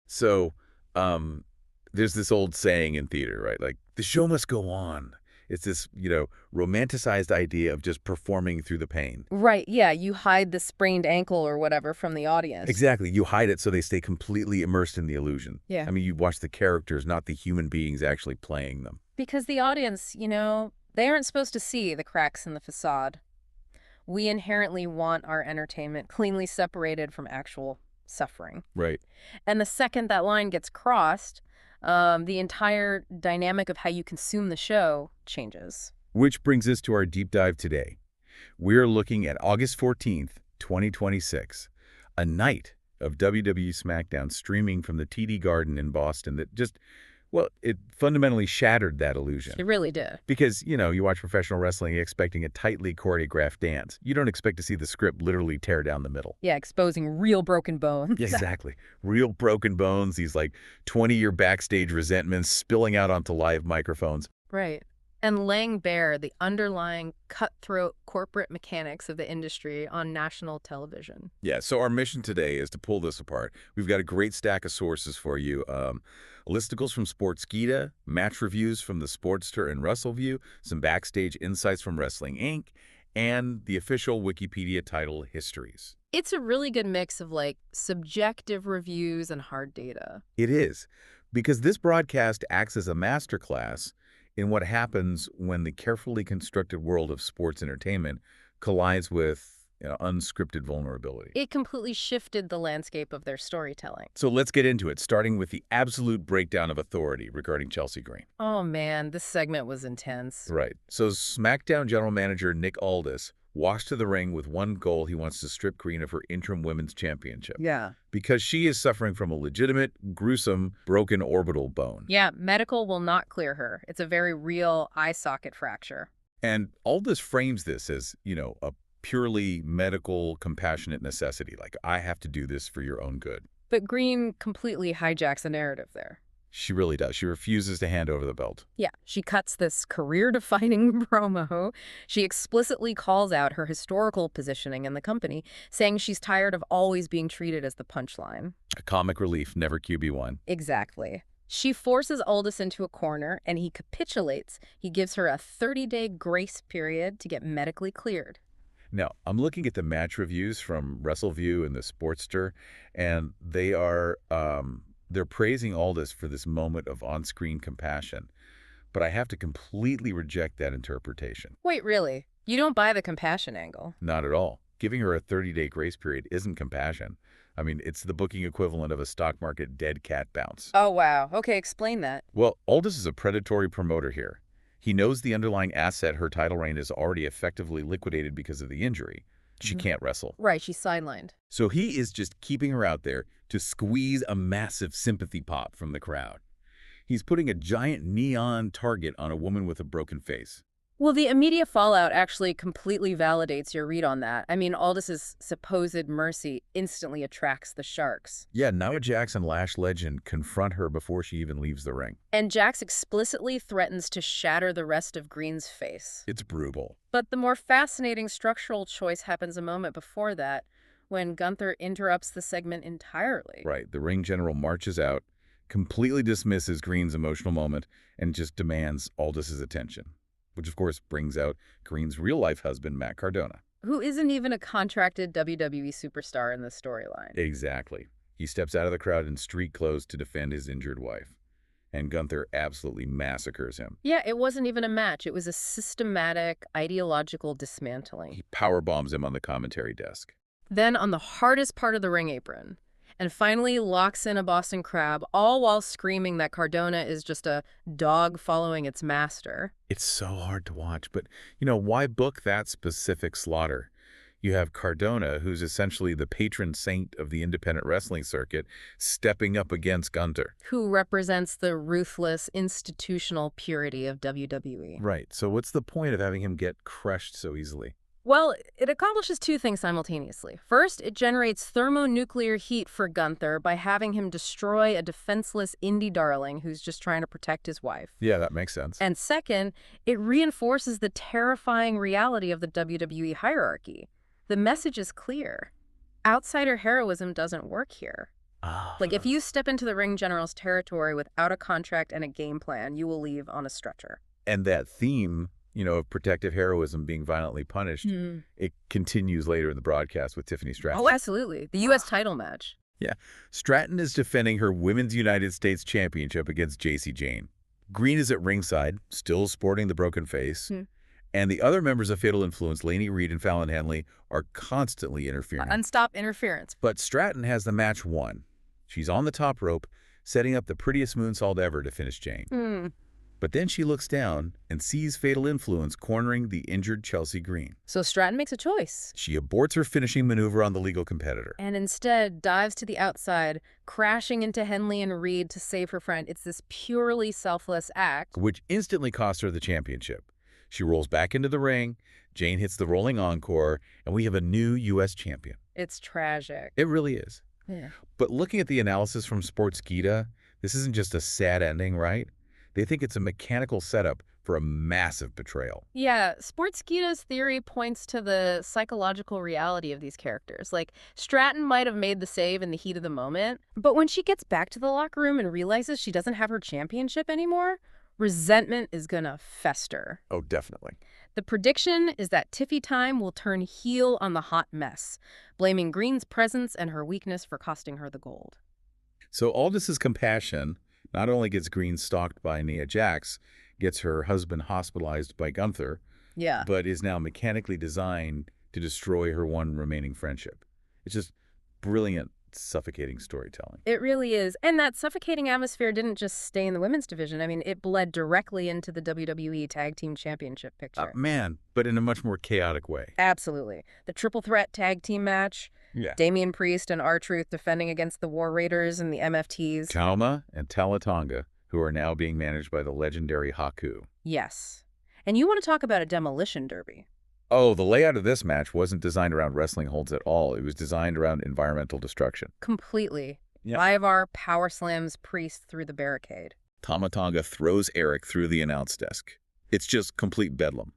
So, um, there's this old saying in theater, right? Like, the show must go on. It's this, romanticized idea of just performing through the pain. Right, yeah, you hide the sprained ankle or whatever from the audience. Exactly. You hide it so they stay completely immersed in the illusion. Yeah. I mean, you watch the characters, not the human beings actually playing them. Because the audience, they aren't supposed to see the cracks in the facade. We inherently want our entertainment cleanly separated from actual suffering. Right. And the second that line gets crossed, the entire dynamic of how you consume the show changes. Which brings us to our deep dive today. We're looking at August 14th, 2026, a night of WWE SmackDown streaming from the TD Garden in Boston that just, well, it fundamentally shattered that illusion. It really did. Because, you watch professional wrestling expecting a tightly choreographed dance. You don't expect to see the script literally tear down the middle. Yeah, exposing real broken bones. Yeah, exactly. Real broken bones, these like 20-year backstage resentments spilling out onto live microphones. Right. And laying bare the underlying cutthroat corporate mechanics of the industry on national television. Yeah, so our mission today is to pull this apart. We've got a great stack of sources for you. Listicles from Sportskeeda, match reviews from the Sportster and WrestleView, some backstage insights from Wrestling Inc., and the official Wikipedia title, Histories. It's a really good mix of subjective reviews and hard data. It is, because this broadcast acts as a masterclass in what happens when the carefully constructed world of sports entertainment collides with unscripted vulnerability. It completely shifted the landscape of their storytelling. So let's get into it, starting with the absolute breakdown of authority regarding Chelsea Green. Oh man, this segment was intense. Right. So SmackDown general manager Nick Aldis walks to the ring with one goal. He wants to strip Green of her interim women's championship. Yeah. Because she is suffering from a legitimate, gruesome, broken orbital bone. Yeah, medical will not clear her. It's a very real eye socket fracture. And Aldis frames this as, a purely medical, compassionate necessity. Like, I have to do this for your own good. But Green completely hijacks the narrative there. She really does. She refuses to hand over the belt. Yeah, she cuts this career-defining promo. She explicitly calls out her historical positioning in the company, saying she's tired of always being treated as the punchline. A comic relief, never QB1. Exactly. She forces Aldis into a corner, and he capitulates. He gives her a 30-day grace period to get medically cleared. Now, I'm looking at the match reviews from WrestleView and the Sportster, and they're praising Aldis for this moment of on-screen compassion. But I have to completely reject that interpretation. Wait, really? You don't buy the compassion angle? Not at all. Giving her a 30-day grace period isn't compassion. I mean, it's the booking equivalent of a stock market dead cat bounce. Oh, wow. Okay, explain that. Well, Aldis is a predatory promoter here. He knows the underlying asset, her title reign, is already effectively liquidated because of the injury. She can't wrestle. Right, she's sidelined. So he is just keeping her out there to squeeze a massive sympathy pop from the crowd. He's putting a giant neon target on a woman with a broken face. Well, the immediate fallout actually completely validates your read on that. I mean, Aldis's supposed mercy instantly attracts the sharks. Yeah, Nia Jax and Lash Legend confront her before she even leaves the ring. And Jax explicitly threatens to shatter the rest of Green's face. It's brutal. But the more fascinating structural choice happens a moment before that, when Gunther interrupts the segment entirely. Right, the ring general marches out, completely dismisses Green's emotional moment, and just demands Aldis's attention. Which, of course, brings out Green's real-life husband, Matt Cardona. Who isn't even a contracted WWE superstar in this storyline. Exactly. He steps out of the crowd in street clothes to defend his injured wife. And Gunther absolutely massacres him. Yeah, it wasn't even a match. It was a systematic, ideological dismantling. He powerbombs him on the commentary desk. Then on the hardest part of the ring apron, and finally locks in a Boston Crab, all while screaming that Cardona is just a dog following its master. It's so hard to watch, but, why book that specific slaughter? You have Cardona, who's essentially the patron saint of the independent wrestling circuit, stepping up against Gunther. Who represents the ruthless, institutional purity of WWE. Right, so what's the point of having him get crushed so easily? Well, it accomplishes two things simultaneously. First, it generates thermonuclear heat for Gunther by having him destroy a defenseless indie darling who's just trying to protect his wife. Yeah, that makes sense. And second, it reinforces the terrifying reality of the WWE hierarchy. The message is clear. Outsider heroism doesn't work here. Ah. Like, if you step into the ring general's territory without a contract and a game plan, you will leave on a stretcher. And that theme, of protective heroism being violently punished, it continues later in the broadcast with Tiffany Stratton. Oh, absolutely. The U.S. title match. Yeah. Stratton is defending her Women's United States Championship against Jacy Jayne. Green is at ringside, still sporting the broken face. And the other members of Fatal Influence, Laney Reed and Fallon Henley, are constantly interfering. Unstop interference. But Stratton has the match won. She's on the top rope, setting up the prettiest moonsault ever to finish Jayne. But then she looks down and sees Fatal Influence cornering the injured Chelsea Green. So Stratton makes a choice. She aborts her finishing maneuver on the legal competitor. And instead dives to the outside, crashing into Henley and Reed to save her friend. It's this purely selfless act. Which instantly cost her the championship. She rolls back into the ring, Jayne hits the rolling encore, and we have a new U.S. champion. It's tragic. It really is. Yeah. But looking at the analysis from Sportskeeda, this isn't just a sad ending, right? They think it's a mechanical setup for a massive betrayal. Yeah, Sportskeeda's theory points to the psychological reality of these characters. Like, Stratton might have made the save in the heat of the moment, but when she gets back to the locker room and realizes she doesn't have her championship anymore, resentment is gonna fester. Oh, definitely. The prediction is that Tiffy Time will turn heel on the hot mess, blaming Green's presence and her weakness for costing her the gold. So Aldis's compassion not only gets Green stalked by Nia Jax, gets her husband hospitalized by Gunther, Yeah. but is now mechanically designed to destroy her one remaining friendship. It's just brilliant, suffocating storytelling. It really is. And that suffocating atmosphere didn't just stay in the women's division. I mean, it bled directly into the WWE Tag Team Championship picture. Man, but in a much more chaotic way. Absolutely. The triple threat tag team match, Yeah. Damian Priest and R-Truth defending against the War Raiders and the MFTs. Tama and Talatonga, who are now being managed by the legendary Haku. Yes. And you want to talk about a demolition derby. Oh, the layout of this match wasn't designed around wrestling holds at all. It was designed around environmental destruction. Completely. Yeah. Ivar power slams Priest through the barricade. Tamatonga throws Eric through the announce desk. It's just complete bedlam.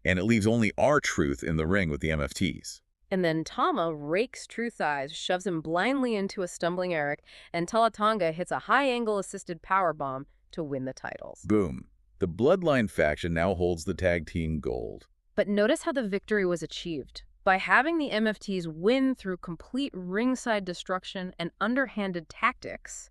And it leaves only R-Truth in the ring with the MFTs. And then Tama rakes Truth Eyes, shoves him blindly into a stumbling Eric, and Talatonga hits a high-angle assisted powerbomb to win the titles. Boom. The Bloodline faction now holds the tag team gold. But notice how the victory was achieved. By having the MFTs win through complete ringside destruction and underhanded tactics.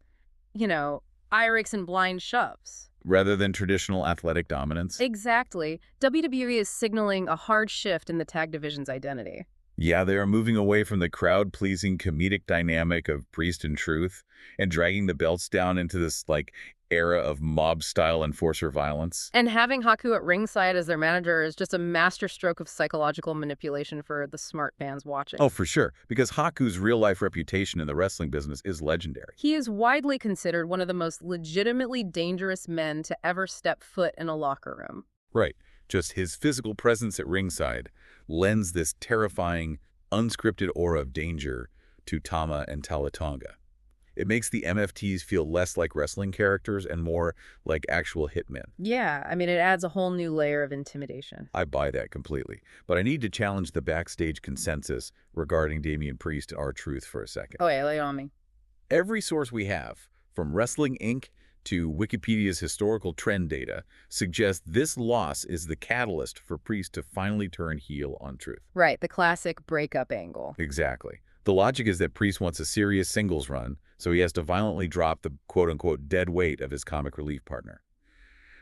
Eye rakes and blind shoves. Rather than traditional athletic dominance. Exactly. WWE is signaling a hard shift in the tag division's identity. Yeah, they are moving away from the crowd-pleasing comedic dynamic of Priest and Truth and dragging the belts down into this, era of mob-style enforcer violence. And having Haku at ringside as their manager is just a masterstroke of psychological manipulation for the smart fans watching. Oh, for sure, because Haku's real-life reputation in the wrestling business is legendary. He is widely considered one of the most legitimately dangerous men to ever step foot in a locker room. Right. Just his physical presence at ringside lends this terrifying, unscripted aura of danger to Tama and Talatonga. It makes the MFTs feel less like wrestling characters and more like actual hitmen. Yeah, I mean, it adds a whole new layer of intimidation. I buy that completely. But I need to challenge the backstage consensus regarding Damian Priest and R-Truth for a second. Oh, yeah, lay it on me. Every source we have, from Wrestling Inc. to Wikipedia's historical trend data, suggests this loss is the catalyst for Priest to finally turn heel on Truth. Right, the classic breakup angle. Exactly. The logic is that Priest wants a serious singles run, so he has to violently drop the quote-unquote dead weight of his comic relief partner.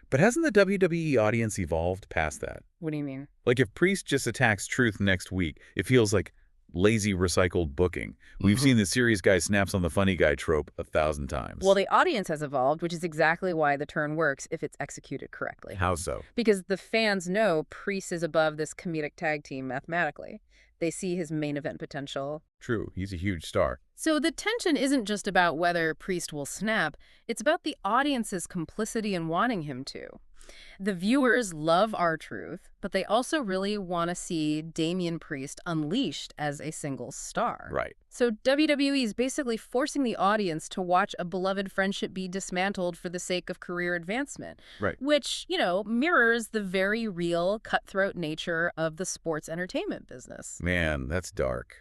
But hasn't the WWE audience evolved past that? What do you mean? Like, if Priest just attacks Truth next week, it feels like lazy recycled booking. We've seen the serious guy snaps on the funny guy trope 1,000 times. Well, the audience has evolved, which is exactly why the turn works if it's executed correctly. How so? Because the fans know Priest is above this comedic tag team mathematically. They see his main event potential. True, he's a huge star. So the tension isn't just about whether Priest will snap, it's about the audience's complicity in wanting him to. The viewers love R-Truth, but they also really want to see Damian Priest unleashed as a single star. Right. So WWE is basically forcing the audience to watch a beloved friendship be dismantled for the sake of career advancement. Right. Which, mirrors the very real, cutthroat nature of the sports entertainment business. Man, that's dark.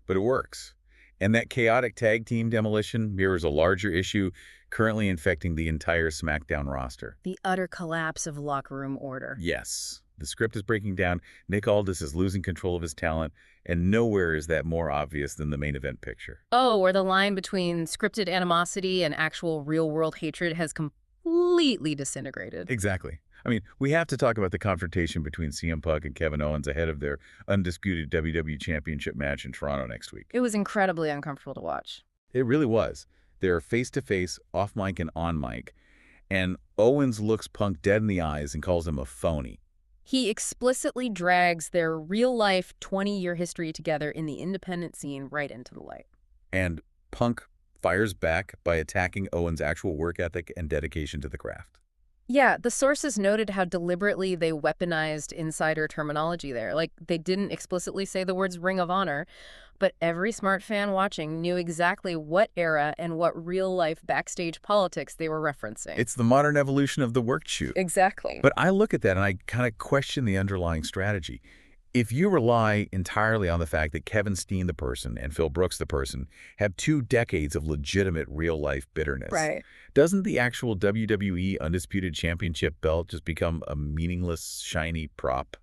But it works. And that chaotic tag team demolition mirrors a larger issue currently infecting the entire SmackDown roster. The utter collapse of locker room order. Yes, the script is breaking down, Nick Aldis is losing control of his talent, and nowhere is that more obvious than the main event picture. Oh, where the line between scripted animosity and actual real-world hatred has completely disintegrated. Exactly. I mean, we have to talk about the confrontation between CM Punk and Kevin Owens ahead of their undisputed WWE Championship match in Toronto next week. It was incredibly uncomfortable to watch. It really was. They're face-to-face, off-mic and on-mic, and Owens looks Punk dead in the eyes and calls him a phony. He explicitly drags their real-life 20-year history together in the independent scene right into the light. And Punk fires back by attacking Owens' actual work ethic and dedication to the craft. Yeah, the sources noted how deliberately they weaponized insider terminology there. Like, they didn't explicitly say the words Ring of Honor, but every smart fan watching knew exactly what era and what real-life backstage politics they were referencing. It's the modern evolution of the work shoot. Exactly. But I look at that and I kind of question the underlying strategy. If you rely entirely on the fact that Kevin Steen, the person, and Phil Brooks, the person, have 2 decades of legitimate real-life bitterness, Right. doesn't the actual WWE Undisputed Championship belt just become a meaningless, shiny prop?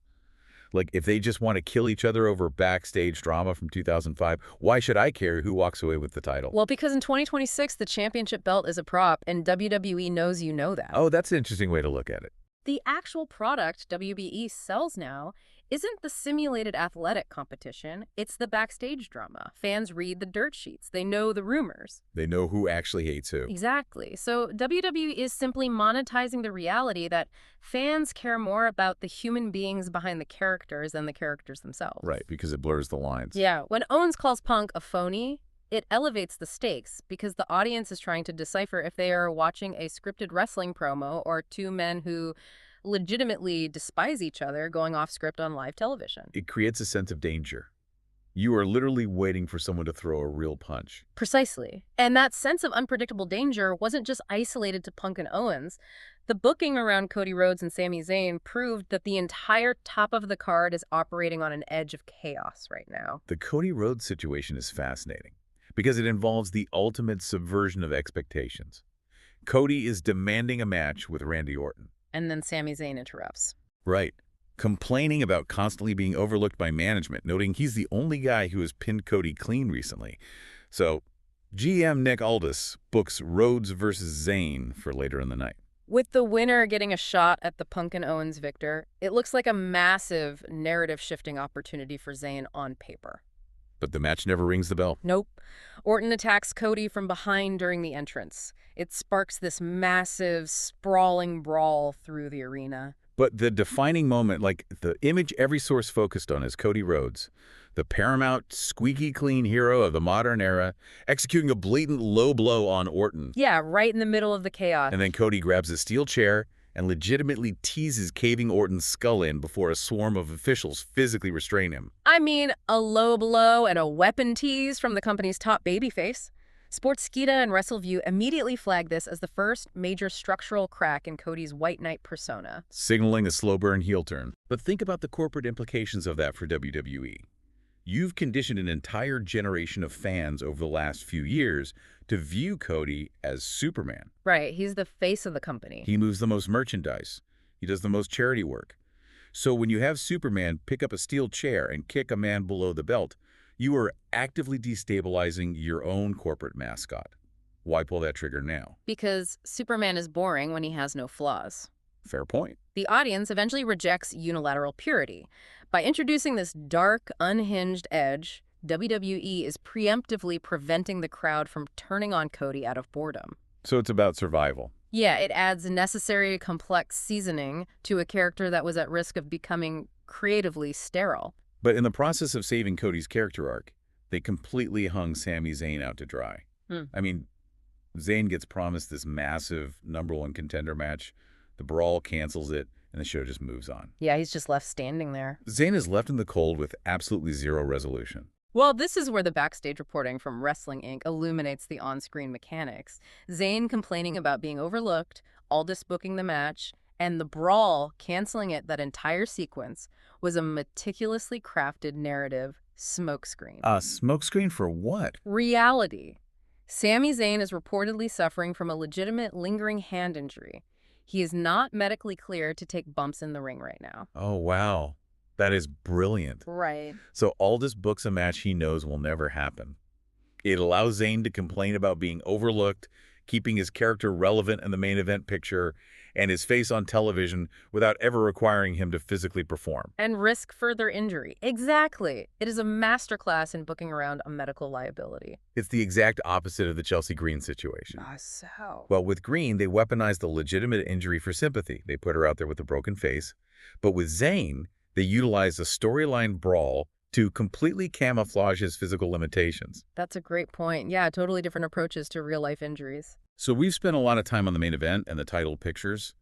Like, if they just want to kill each other over backstage drama from 2005, why should I care who walks away with the title? Well, because in 2026, the championship belt is a prop, and WWE knows you know that. Oh, that's an interesting way to look at it. The actual product WBE sells now isn't the simulated athletic competition, it's the backstage drama. Fans read the dirt sheets. They know the rumors. They know who actually hates who. Exactly. So WWE is simply monetizing the reality that fans care more about the human beings behind the characters than the characters themselves. Right, because it blurs the lines. Yeah. When Owens calls Punk a phony, it elevates the stakes because the audience is trying to decipher if they are watching a scripted wrestling promo or 2 men who legitimately despise each other going off script on live television. It creates a sense of danger. You are literally waiting for someone to throw a real punch. Precisely. And that sense of unpredictable danger wasn't just isolated to Punk and Owens. The booking around Cody Rhodes and Sami Zayn proved that the entire top of the card is operating on an edge of chaos right now. The Cody Rhodes situation is fascinating because it involves the ultimate subversion of expectations. Cody is demanding a match with Randy Orton. And then Sami Zayn interrupts. Right. Complaining about constantly being overlooked by management, noting he's the only guy who has pinned Cody clean recently. So, GM Nick Aldis books Rhodes versus Zayn for later in the night. With the winner getting a shot at the Punk and Owens victor, it looks like a massive narrative-shifting opportunity for Zayn on paper. But the match never rings the bell. Nope. Orton attacks Cody from behind during the entrance. It sparks this massive, sprawling brawl through the arena. But the defining moment, like the image every source focused on, is Cody Rhodes, the paramount, squeaky clean hero of the modern era, executing a blatant low blow on Orton. Yeah, right in the middle of the chaos. And then Cody grabs a steel chair and legitimately teases caving Orton's skull in before a swarm of officials physically restrain him. I mean, a low blow and a weapon tease from the company's top babyface. Sportskeeda and WrestleView immediately flagged this as the first major structural crack in Cody's White Knight persona, signaling a slow burn heel turn. But think about the corporate implications of that for WWE. You've conditioned an entire generation of fans over the last few years to view Cody as Superman. Right, he's the face of the company. He moves the most merchandise. He does the most charity work. So when you have Superman pick up a steel chair and kick a man below the belt, you are actively destabilizing your own corporate mascot. Why pull that trigger now? Because Superman is boring when he has no flaws. Fair point. The audience eventually rejects unilateral purity. By introducing this dark, unhinged edge, WWE is preemptively preventing the crowd from turning on Cody out of boredom. So it's about survival. Yeah, it adds necessary, complex seasoning to a character that was at risk of becoming creatively sterile. But in the process of saving Cody's character arc, they completely hung Sami Zayn out to dry. I mean, Zayn gets promised this massive #1 contender match. The brawl cancels it, and the show just moves on. Yeah, he's just left standing there. Zayn is left in the cold with absolutely zero resolution. Well, this is where the backstage reporting from Wrestling Inc. illuminates the on-screen mechanics. Zayn complaining about being overlooked, Aldis booking the match, and the brawl canceling it. That entire sequence was a meticulously crafted narrative Smokescreen. A smokescreen for what? Reality. Sami Zayn is reportedly suffering from a legitimate lingering hand injury. He is not medically cleared to take bumps in the ring right now. Oh, wow. That is brilliant. Right. So Aldis books a match he knows will never happen. It allows Zayn to complain about being overlooked, keeping his character relevant in the main event picture, and his face on television without ever requiring him to physically perform. And risk further injury. Exactly. It is a masterclass in booking around a medical liability. It's the exact opposite of the Chelsea Green situation. So? Well, with Green, they weaponized the legitimate injury for sympathy. They put her out there with a broken face. But with Zayn, they utilized a storyline brawl to completely camouflage his physical limitations. That's a great point. Yeah, totally different approaches to real-life injuries. So we've spent a lot of time on the main event and the title pictures,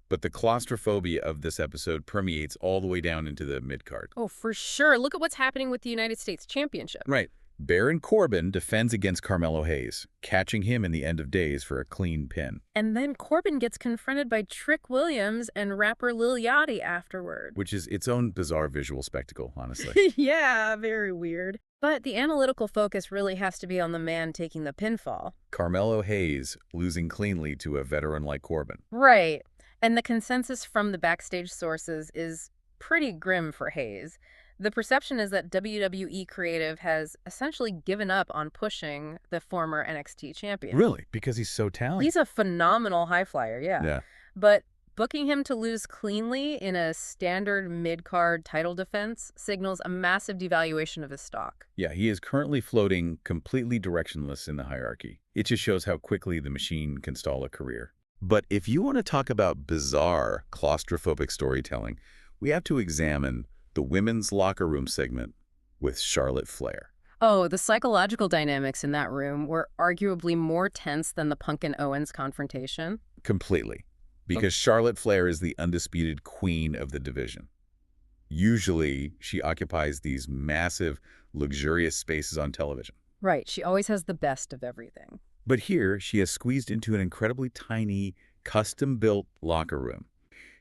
but the claustrophobia of this episode permeates all the way down into the midcard. Oh, for sure. Look at what's happening with the United States Championship. Right. Baron Corbin defends against Carmelo Hayes, catching him in the end of days for a clean pin. And then Corbin gets confronted by Trick Williams and rapper Lil Yachty afterward. Which is its own bizarre visual spectacle, honestly. Yeah, very weird. But the analytical focus really has to be on the man taking the pinfall. Carmelo Hayes losing cleanly to a veteran like Corbin. Right. And the consensus from the backstage sources is pretty grim for Hayes. The perception is that WWE Creative has essentially given up on pushing the former NXT champion. Really? Because he's so talented? He's a phenomenal high flyer, yeah. But booking him to lose cleanly in a standard mid-card title defense signals a massive devaluation of his stock. Yeah, he is currently floating completely directionless in the hierarchy. It just shows how quickly the machine can stall a career. But if you want to talk about bizarre, claustrophobic storytelling, we have to examine the women's locker room segment with Charlotte Flair. Oh, the psychological dynamics in that room were arguably more tense than the Punk and Owens confrontation. Completely. Because Charlotte Flair is the undisputed queen of the division. Usually, she occupies these massive, luxurious spaces on television. Right. She always has the best of everything. But here, she has squeezed into an incredibly tiny, custom-built locker room.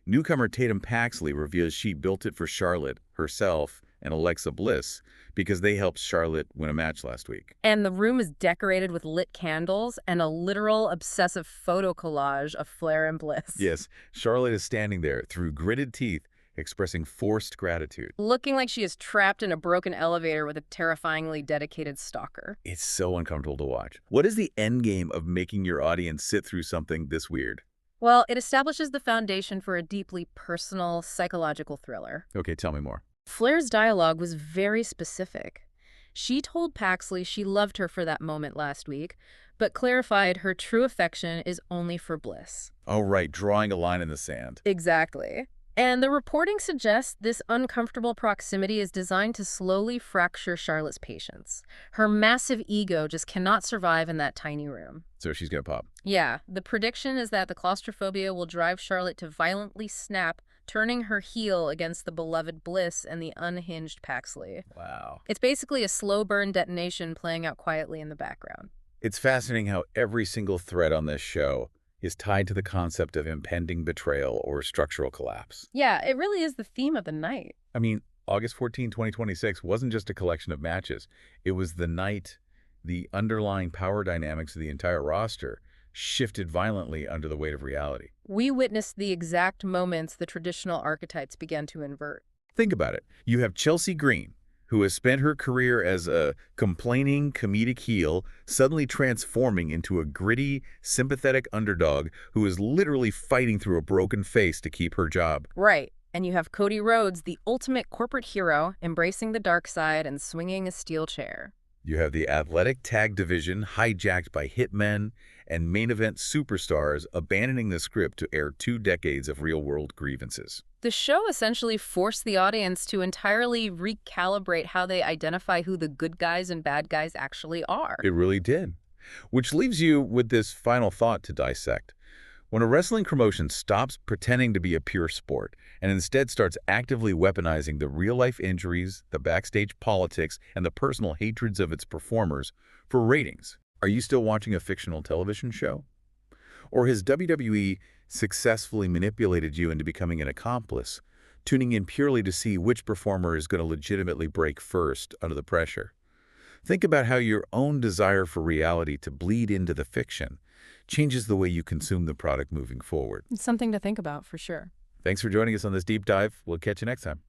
Newcomer Tatum Paxley reveals she built it for Charlotte, herself, and Alexa Bliss because they helped Charlotte win a match last week. And the room is decorated with lit candles and a literal obsessive photo collage of Flair and Bliss. Yes, Charlotte is standing there through gritted teeth, expressing forced gratitude. Looking like she is trapped in a broken elevator with a terrifyingly dedicated stalker. It's so uncomfortable to watch. What is the end game of making your audience sit through something this weird? Well, it establishes the foundation for a deeply personal, psychological thriller. Okay, tell me more. Flair's dialogue was very specific. She told Paxley she loved her for that moment last week, but clarified her true affection is only for Bliss. Oh, right, drawing a line in the sand. Exactly. And the reporting suggests this uncomfortable proximity is designed to slowly fracture Charlotte's patience. Her massive ego just cannot survive in that tiny room. So she's gonna pop. Yeah, the prediction is that the claustrophobia will drive Charlotte to violently snap, turning her heel against the beloved Bliss and the unhinged Paxley. Wow. It's basically a slow burn detonation playing out quietly in the background. It's fascinating how every single thread on this show is tied to the concept of impending betrayal or structural collapse. Yeah, it really is the theme of the night. I mean, August 14, 2026 wasn't just a collection of matches. It was the night the underlying power dynamics of the entire roster shifted violently under the weight of reality. We witnessed the exact moments the traditional archetypes began to invert. Think about it. You have Chelsea Green, who has spent her career as a complaining comedic heel, suddenly transforming into a gritty, sympathetic underdog who is literally fighting through a broken face to keep her job. Right. And you have Cody Rhodes, the ultimate corporate hero, embracing the dark side and swinging a steel chair. You have the athletic tag division hijacked by hitmen and main event superstars abandoning the script to air 2 decades of real-world grievances. The show essentially forced the audience to entirely recalibrate how they identify who the good guys and bad guys actually are. It really did. Which leaves you with this final thought to dissect. When a wrestling promotion stops pretending to be a pure sport and instead starts actively weaponizing the real-life injuries, the backstage politics, and the personal hatreds of its performers for ratings, are you still watching a fictional television show? Or has WWE successfully manipulated you into becoming an accomplice tuning in purely to see which performer is going to legitimately break first under the pressure. Think about how your own desire for reality to bleed into the fiction changes the way you consume the product moving forward. It's something to think about, for sure. Thanks for joining us on this deep dive. We'll catch you next time.